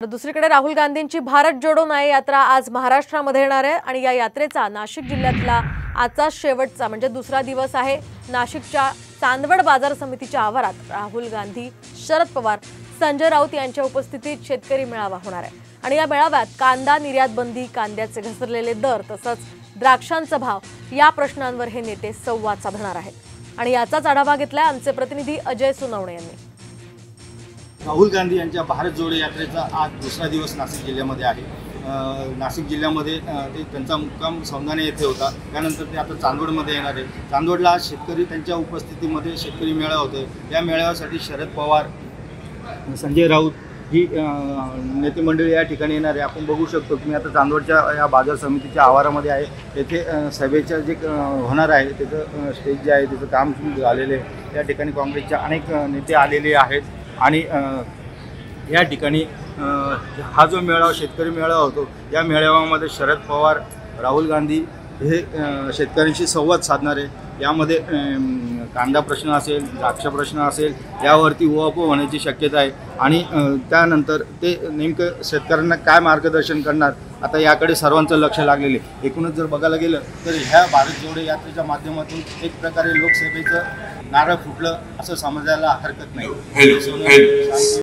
दुसरीकडे राहुल गांधींची भारत जोडो न्याय यात्रा आज महाराष्ट्रामध्ये येणार आहे आणि या यात्रेचा नाशिक जिल्ह्यातला आजचा शेवटचा म्हणजे दुसरा दिवस आहे। नाशिकच्या चांदवड बाजार समितीच्या आवारात राहुल गांधी, शरद पवार, संजय राऊत यांच्या उपस्थितीत शेतकरी मेळावा होणार आहे आणि या मेळाव्यात कांदा निर्यात बंदी, कांद्याचे घसरलेले दर तसंच द्राक्षांचा भाव या प्रश्नांवर हे नेते संवाद साधणार आहेत आणि याचाच आढावा घेतलाय आमचे प्रतिनिधी अजय सुनवणे यांनी। राहुल गांधी यांच्या भारत जोडो यात्रेचा आज दुसरा दिवस नाशिक जिल्ह्यामध्ये आहे। नाशिक जिल्ह्यामध्ये त्यांचा मुक्काम सौंदाणे येथे होता, त्यानंतर ते आता चांदवडमध्ये येणार आहे। चांदवडला आज शेतकरी त्यांच्या उपस्थितीमध्ये शेतकरी मेळावा होतो। या मेळाव्यासाठी शरद पवार, संजय राऊत ही नेते मंडळी या ठिकाणी येणार आहे। आपण बघू शकतो की मी आता चांदवडच्या या बाजार समितीच्या आवारामध्ये आहे। येथे सभेचं जे होणार आहे त्याचं स्टेज जे आहे त्याचं काम सुरू झालेलं आहे। या ठिकाणी काँग्रेसचे अनेक नेते आलेले आहेत आणि या ठिकाणी हा जो मेळावा शेतकरी मेळावा होतो या मेळाव्यामध्ये शरद पवार, राहुल गांधी हे शेतकऱ्यांशी संवाद साधणार आहे। यामध्ये कांदा प्रश्न असेल, द्राक्ष प्रश्न असेल यावरती उहापोह होण्याची शक्यता आहे आणि त्यानंतर ते नेमकं शेतकऱ्यांना काय मार्गदर्शन करणार आता याकडे सर्वांचं लक्ष लागलेले। एकूणच जर बघायला गेलं तर ह्या भारत जोडो यात्रेच्या माध्यमातून एक प्रकारे लोकसभेचं नारळ फुटलं असं समजायला हरकत नाही।